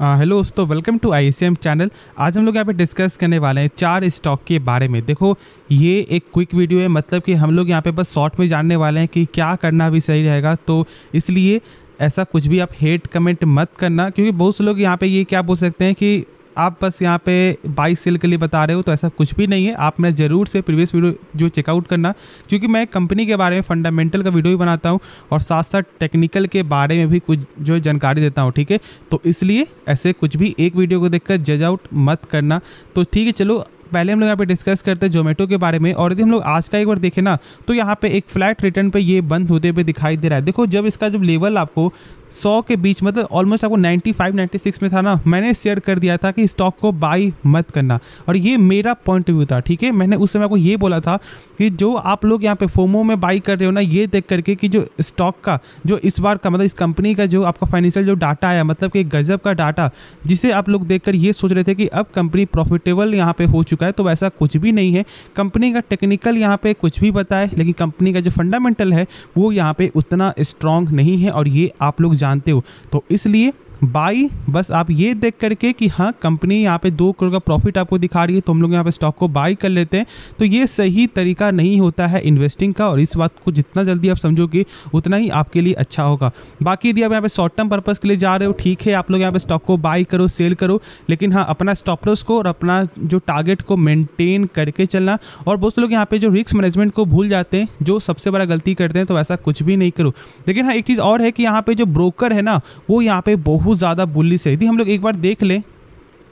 Hello दोस्तों, welcome to ICM channel. आज हम लोग यहाँ पे डिस्कस करने वाले हैं 4 स्टॉक के बारे में। देखो, ये एक क्विक वीडियो है, मतलब कि हम लोग यहाँ पे बस शॉर्ट में जानने वाले हैं कि क्या करना भी सही रहेगा। तो इसलिए ऐसा कुछ भी आप हेट कमेंट मत करना, क्योंकि बहुत से लोग यहाँ पे ये क्या बोल सकते हैं कि आप बस यहाँ पे बाई सेल के लिए बता रहे हो। तो ऐसा कुछ भी नहीं है। आप मैं ज़रूर से प्रीवियस वीडियो जो चेकआउट करना, क्योंकि मैं कंपनी के बारे में फंडामेंटल का वीडियो भी बनाता हूँ और साथ साथ टेक्निकल के बारे में भी कुछ जो जानकारी देता हूँ। ठीक है, तो इसलिए ऐसे कुछ भी एक वीडियो को देखकर जज आउट मत करना। तो ठीक है, चलो पहले हम लोग यहाँ पे डिस्कस करते हैं जोमेटो के बारे में। और यदि हम लोग आज का एक बार देखें ना, तो यहाँ पे एक फ्लैट रिटर्न पे ये बंद होते हुए दिखाई दे रहा है। देखो, जब इसका जब लेवल आपको 100 के बीच, मतलब ऑलमोस्ट आपको 95-96 में था ना, मैंने शेयर कर दिया था कि स्टॉक को बाई मत करना, और ये मेरा पॉइंट ऑफ व्यू था। ठीक है, मैंने उस समय आपको ये बोला था कि जो आप लोग यहाँ पे फोमो में बाई कर रहे हो ना, ये देख करके कि जो स्टॉक का जो इस बार का मतलब इस कंपनी का जो आपका फाइनेंशियल जो डाटा आया, मतलब कि गजब का डाटा, जिसे आप लोग देखकर ये सोच रहे थे कि अब कंपनी प्रॉफिटेबल यहाँ पे हो चुका है। तो वैसा कुछ भी नहीं है। कंपनी का टेक्निकल यहाँ पे कुछ भी बताए, लेकिन कंपनी का जो फंडामेंटल है वो यहाँ पे उतना स्ट्रांग नहीं है, और ये आप लोग जानते हो। तो इसलिए बाई बस आप ये देख करके कि हाँ, कंपनी यहाँ पे 2 करोड़ का प्रॉफिट आपको दिखा रही है, तो हम लोग यहाँ पे स्टॉक को बाई कर लेते हैं। तो ये सही तरीका नहीं होता है इन्वेस्टिंग का, और इस बात को जितना जल्दी आप समझोगे उतना ही आपके लिए अच्छा होगा। बाकी यदि आप यहाँ पे शॉर्ट टर्म पर्पस के लिए जा रहे हो, ठीक है, आप लोग यहाँ पे स्टॉक को बाई करो, सेल करो, लेकिन हाँ, अपना स्टॉप लॉस को और अपना जो टारगेट को मेंटेन करके चलना। और बहुत लोग यहाँ पे जो रिस्क मैनेजमेंट को भूल जाते हैं, जो सबसे बड़ा गलती करते हैं, तो ऐसा कुछ भी नहीं करो। लेकिन हाँ, एक चीज़ और है कि यहाँ पे जो ब्रोकर है ना, वो यहाँ पे बहुत ज़्यादा बुलिश है। यदि हम लोग एक बार देख लें,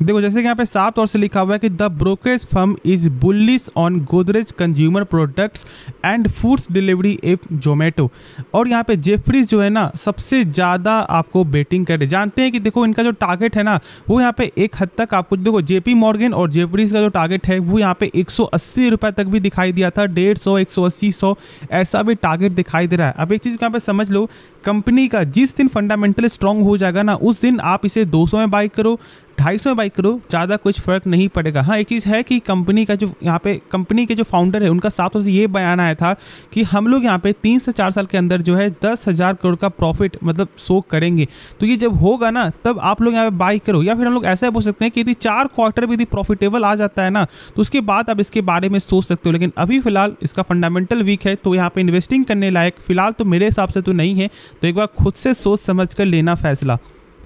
देखो जैसे कि यहाँ पे साफ तौर से लिखा हुआ है कि the brokerage firm is bullish on Godrej consumer products and foods delivery app Zomato. और यहाँ पे जेफरीज जो है ना, सबसे ज़्यादा आपको बेटिंग कर रहे। जानते हैं कि देखो, इनका जो टारगेट है ना, वो यहाँ पे एक हद तक आपको देखो, JP मॉर्गन और जेफरीज का जो टारगेट है वो यहाँ पे 180 रुपये तक भी दिखाई दिया था। 150, 180, 100 ऐसा भी टारगेट दिखाई दे रहा है। अब एक चीज़ यहाँ पे समझ लो, कंपनी का जिस दिन फंडामेंटल स्ट्रांग हो जाएगा ना, उस दिन आप इसे 200 में बाई करो, 250 में बाई करो, ज़्यादा कुछ फर्क नहीं पड़ेगा। हाँ, एक चीज़ है कि कंपनी का जो यहाँ पे कंपनी के जो फाउंडर है, उनका साफ तौर से ये बयान आया था कि हम लोग यहाँ पे 3 से 4 साल के अंदर जो है 10,000 करोड़ का प्रॉफिट मतलब शो करेंगे। तो ये जब होगा ना, तब आप लोग यहाँ पे बाई करो। या फिर हम लोग ऐसा बोल सकते हैं कि यदि 4 क्वार्टर भी यदि प्रॉफिटेबल आ जाता है ना, तो उसके बाद आप इसके बारे में सोच सकते हो। लेकिन अभी फिलहाल इसका फंडामेंटल वीक है, तो यहाँ पे इन्वेस्टिंग करने लायक फिलहाल तो मेरे हिसाब से तो नहीं है। तो एक बार खुद से सोच समझ कर लेना फैसला।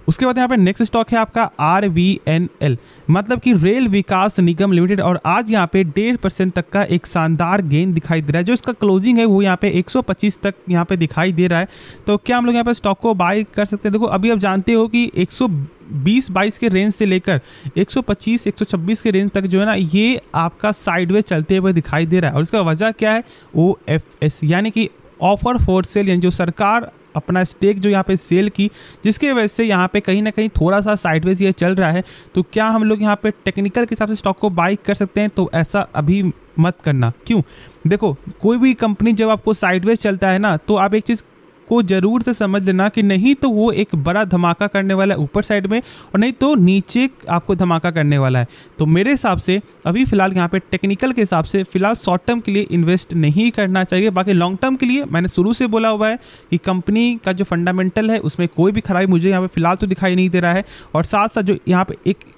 उसके बाद यहाँ पे नेक्स्ट स्टॉक है आपका RVNL, मतलब कि रेल विकास निगम लिमिटेड। और आज यहाँ पे 1.5% तक का एक शानदार गेन दिखाई दे रहा है। जो इसका क्लोजिंग है वो यहाँ पे 125 तक यहाँ पे दिखाई दे रहा है। तो क्या हम लोग यहाँ पे स्टॉक को बाय कर सकते हैं? देखो, अभी आप जानते हो कि 120-22 के रेंज से लेकर 125-126 के रेंज तक जो है ना, ये आपका साइडवेज चलते हुए दिखाई दे रहा है। और इसका वजह क्या है? OFS यानी कि ऑफर फॉर सेल, यानी जो सरकार अपना स्टेक जो यहाँ पे सेल की, जिसके वजह से यहाँ पे कहीं ना कहीं थोड़ा सा साइडवेज ये चल रहा है। तो क्या हम लोग यहाँ पे टेक्निकल के हिसाब से स्टॉक को बाई कर सकते हैं? तो ऐसा अभी मत करना। क्यों? देखो, कोई भी कंपनी जब आपको साइडवेज चलता है ना, तो आप एक चीज़ को जरूर से समझ लेना कि नहीं तो वो एक बड़ा धमाका करने वाला है ऊपर साइड में, और नहीं तो नीचे आपको धमाका करने वाला है। तो मेरे हिसाब से अभी फिलहाल यहाँ पे टेक्निकल के हिसाब से फिलहाल शॉर्ट टर्म के लिए इन्वेस्ट नहीं करना चाहिए। बाकी लॉन्ग टर्म के लिए मैंने शुरू से बोला हुआ है कि कंपनी का जो फंडामेंटल है उसमें कोई भी खराबी मुझे यहाँ पे फिलहाल तो दिखाई नहीं दे रहा है। और साथ साथ जो यहाँ पे एक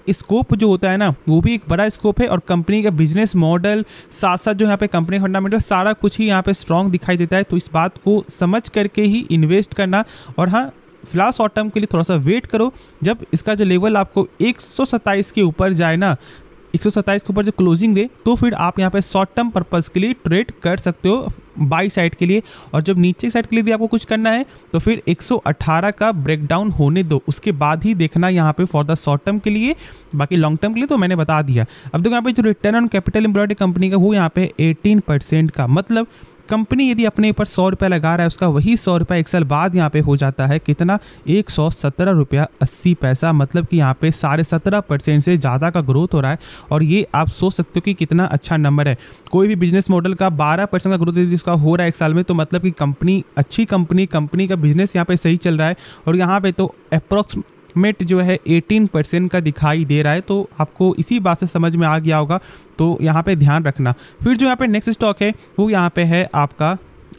स्कोप जो होता है ना, वो भी एक बड़ा स्कोप है, और कंपनी का बिजनेस मॉडल साथ साथ जो यहाँ पे कंपनी फंडामेंटल सारा कुछ ही यहाँ पे स्ट्रांग दिखाई देता है। तो इस बात को समझ करके ही इन्वेस्ट करना। और हाँ, फिलहाल शॉर्ट टर्म के लिए थोड़ा सा वेट करो। जब इसका जो लेवल आपको 127 के ऊपर जाए ना, 127 के ऊपर जो क्लोजिंग दे, तो फिर आप यहाँ पे शॉर्ट टर्म पर्पस के लिए ट्रेड कर सकते हो बाई साइड के लिए। और जब नीचे साइड के लिए भी आपको कुछ करना है, तो फिर 118 का ब्रेकडाउन होने दो, उसके बाद ही देखना यहाँ पे फॉर द शॉर्ट टर्म के लिए। बाकी लॉन्ग टर्म के लिए तो मैंने बता दिया। अब देखो यहाँ पे जो return on capital employed company का, वो यहाँ पे 18% का, मतलब कंपनी यदि अपने ऊपर 100 रुपया लगा रहा है, उसका वही 100 रुपया 1 साल बाद यहाँ पे हो जाता है कितना? 117 रुपया 80 पैसा, मतलब कि यहाँ पे 17.5% से ज़्यादा का ग्रोथ हो रहा है। और ये आप सोच सकते हो कि कितना अच्छा नंबर है। कोई भी बिजनेस मॉडल का 12% का ग्रोथ यदि उसका हो रहा है 1 साल में, तो मतलब कि कंपनी अच्छी कंपनी का बिजनेस यहाँ पे सही चल रहा है। और यहाँ पे तो अप्रॉक्सीमेट जो है 18% का दिखाई दे रहा है। तो आपको इसी बात से समझ में आ गया होगा, तो यहाँ पे ध्यान रखना। फिर जो यहाँ पे नेक्स्ट स्टॉक है वो यहाँ पे है आपका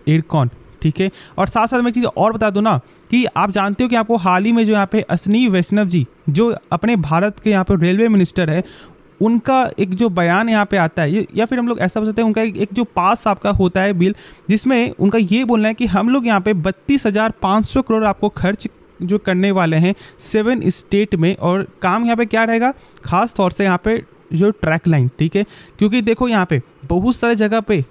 इरकॉन। ठीक है। और साथ साथ मैं एक चीज़ और बता दूं ना कि आप जानते हो कि आपको हाल ही में जो यहाँ पे अश्विनी वैष्णव जी जो अपने भारत के यहाँ पे रेलवे मिनिस्टर है, उनका एक जो बयान यहाँ पे आता है, या फिर हम लोग ऐसा बोल सकते हैं उनका एक जो पास आपका होता है बिल, जिसमें उनका ये बोलना है कि हम लोग यहाँ पे 32,500 करोड़ आपको खर्च जो करने वाले हैं 7 स्टेट में। और काम यहाँ पे क्या रहेगा, खास तौर से यहाँ पे जो ट्रैक लाइन, ठीक है। क्योंकि देखो यहाँ पे बहुत सारे जगह पे,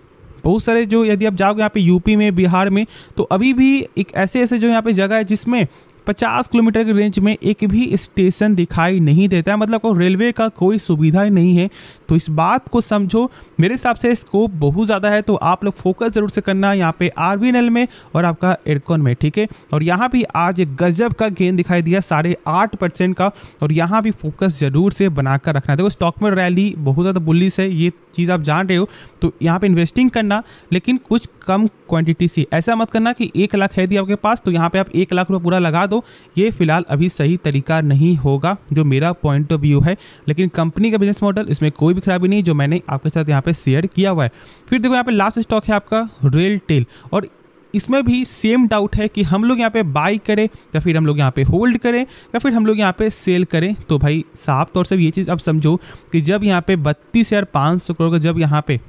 बहुत सारे जो यदि आप जाओगे यहाँ पे यूपी में, बिहार में, तो अभी भी एक ऐसे जो यहाँ पे जगह है जिसमें 50 किलोमीटर के रेंज में एक भी स्टेशन दिखाई नहीं देता है, मतलब को रेलवे का कोई सुविधा ही नहीं है। तो इस बात को समझो, मेरे हिसाब से स्कोप बहुत ज़्यादा है, तो आप लोग फोकस जरूर से करना यहाँ पे RVNL में और आपका एयरकॉन में, ठीक है। और यहाँ भी आज एक गजब का गेन दिखाई दिया 8.5% का, और यहाँ भी फोकस जरूर से बनाकर रखना। देखो स्टॉक में रैली बहुत ज़्यादा बुलिश है, ये चीज़ आप जान रहे हो, तो यहाँ पे इन्वेस्टिंग करना, लेकिन कुछ कम क्वांटिटी से। ऐसा मत करना कि 1 लाख है आपके पास तो यहाँ पे आप 1 लाख रुपये पूरा लगा दो, ये फिलहाल अभी सही तरीका नहीं होगा, जो मेरा पॉइंट ऑफ व्यू है। लेकिन कंपनी का बिजनेस मॉडल, इसमें कोई भी खराबी नहीं, जो मैंने आपके साथ यहाँ पे शेयर किया हुआ है। फिर देखो यहाँ पे लास्ट स्टॉक है आपका रेलटेल, और इसमें भी सेम डाउट है कि हम लोग यहाँ पे बाई करें या फिर हम लोग यहाँ पे होल्ड करें या फिर हम लोग यहाँ पे सेल करें। तो भाई साफ तौर से ये चीज़ अब समझो कि जब यहाँ पे 32,500 करोड़ का जब यहाँ पे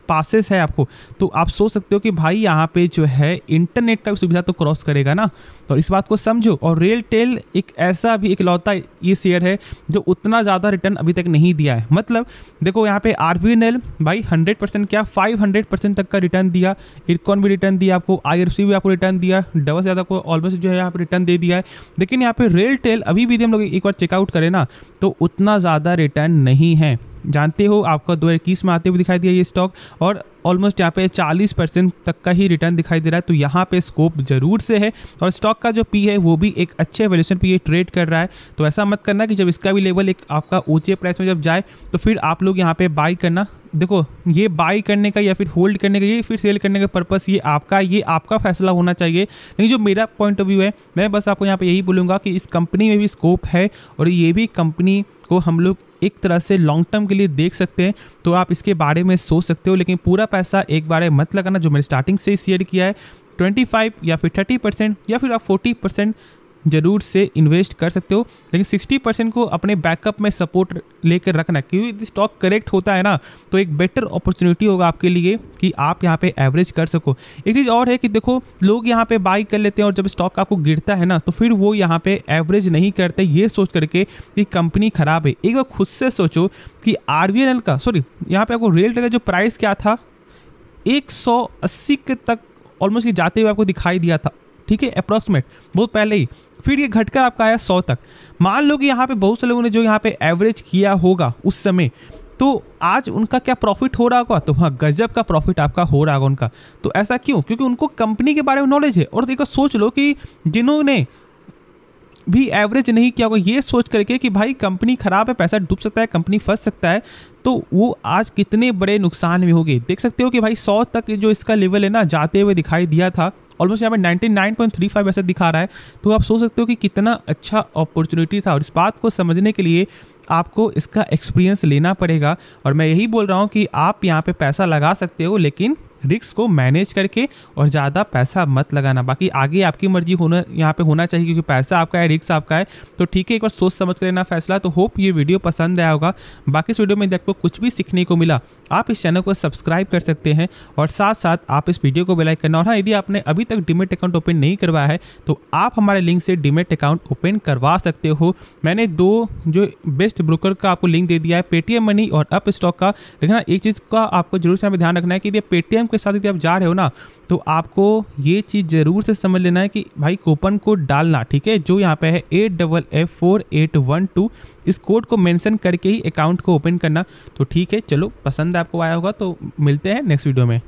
पासेस है आपको, तो आप सोच सकते हो कि भाई यहाँ पे जो है इंटरनेट का सुविधा तो क्रॉस करेगा ना, तो इस बात को समझो। और रेलटेल एक ऐसा भी इकलौता ये शेयर है जो उतना ज़्यादा रिटर्न अभी तक नहीं दिया है। मतलब देखो यहाँ पे RVNL भाई 100% क्या 500% तक का रिटर्न दिया, इरकॉन भी रिटर्न दिया आपको, IRFC भी आपको रिटर्न दिया, डबल से ज़्यादा को ऑलमोस्ट जो है यहाँ पे रिटर्न दे दिया है। लेकिन यहाँ पे रेलटेल अभी भी हम लोग एक बार चेकआउट करें ना, तो उतना ज़्यादा रिटर्न नहीं है। जानते हो आपका 2021 में आते हुए दिखाई दिया ये स्टॉक, और ऑलमोस्ट यहाँ पे 40% तक का ही रिटर्न दिखाई दे रहा है। तो यहाँ पे स्कोप जरूर से है, और स्टॉक का जो पी है वो भी एक अच्छे वैल्यूएशन पे ये ट्रेड कर रहा है। तो ऐसा मत करना कि जब इसका भी लेवल एक आपका ऊंचे प्राइस में जब जाए तो फिर आप लोग यहाँ पे बाई करना। देखो ये बाई करने का या फिर होल्ड करने का, ये फिर सेल करने का पर्पस ये आपका फैसला होना चाहिए। लेकिन जो मेरा पॉइंट ऑफ व्यू है, मैं बस आपको यहाँ पे यही बोलूँगा कि इस कंपनी में भी स्कोप है, और ये भी कंपनी को हम लोग एक तरह से लॉन्ग टर्म के लिए देख सकते हैं। तो आप इसके बारे में सोच सकते हो, लेकिन पूरा पैसा एक बार मत लगाना। जो मैंने स्टार्टिंग से ही शेयर किया है 25 या फिर 30% या फिर आप 40% जरूर से इन्वेस्ट कर सकते हो, लेकिन 60% को अपने बैकअप में सपोर्ट लेकर रखना, क्योंकि यदि स्टॉक करेक्ट होता है ना तो एक बेटर अपॉर्चुनिटी होगा आपके लिए कि आप यहाँ पे एवरेज कर सको। एक चीज़ और है कि देखो लोग यहाँ पे बाई कर लेते हैं, और जब स्टॉक आपको गिरता है ना तो फिर वो यहाँ पे एवरेज नहीं करते, ये सोच करके कि कंपनी खराब है। एक बार खुद से सोचो कि RVNL का यहाँ पे आपको रेलटेल का जो प्राइस क्या था, 180 के तक ऑलमोस्ट जाते हुए आपको दिखाई दिया था, ठीक है, अप्रॉक्सीमेट बहुत पहले ही। फिर ये घटकर आपका आया 100 तक। मान लो कि यहाँ पे बहुत से लोगों ने जो यहाँ पे एवरेज किया होगा उस समय, तो आज उनका क्या प्रॉफिट हो रहा होगा, तो हाँ गजब का प्रॉफिट आपका हो रहा होगा उनका। तो ऐसा क्यों? क्योंकि उनको कंपनी के बारे में नॉलेज है। और देखो सोच लो कि जिन्होंने भी एवरेज नहीं किया होगा, ये सोच करके कि भाई कंपनी खराब है, पैसा डूब सकता है, कंपनी फंस सकता है, तो वो आज कितने बड़े नुकसान में होगी। देख सकते हो कि भाई 100 तक जो इसका लेवल है ना जाते हुए दिखाई दिया था, ऑलमोस्ट यहाँ पे 99.35 ऐसा दिखा रहा है। तो आप सोच सकते हो कि कितना अच्छा अपॉर्चुनिटी था। और इस बात को समझने के लिए आपको इसका एक्सपीरियंस लेना पड़ेगा। और मैं यही बोल रहा हूँ कि आप यहाँ पे पैसा लगा सकते हो, लेकिन रिस्क को मैनेज करके, और ज़्यादा पैसा मत लगाना। बाकी आगे आपकी मर्जी होना यहाँ पे होना चाहिए, क्योंकि पैसा आपका है, रिस्क आपका है। तो ठीक है, एक बार सोच समझ कर लेना फैसला। तो होप ये वीडियो पसंद आया होगा। बाकी इस वीडियो में आपको कुछ भी सीखने को मिला, आप इस चैनल को सब्सक्राइब कर सकते हैं, और साथ साथ आप इस वीडियो को बेल आइकन करना। और हाँ, यदि आपने अभी तक डीमैट अकाउंट ओपन नहीं करवाया है तो आप हमारे लिंक से डीमैट अकाउंट ओपन करवा सकते हो। मैंने 2 जो बेस्ट ब्रोकर का आपको लिंक दे दिया है, पेटीएम मनी और अप स्टॉक का। लेकिन एक चीज़ का आपको जरूर से ध्यान रखना है कि पेटीएम के साथ यदि आप जा रहे हो ना, तो आपको ये चीज़ जरूर से समझ लेना है कि भाई कूपन कोड डालना, ठीक है, जो यहाँ पे है 8FF4812। इस कोड को मेंशन करके ही अकाउंट को ओपन करना। तो ठीक है, चलो पसंद आपको आया होगा तो मिलते हैं नेक्स्ट वीडियो में।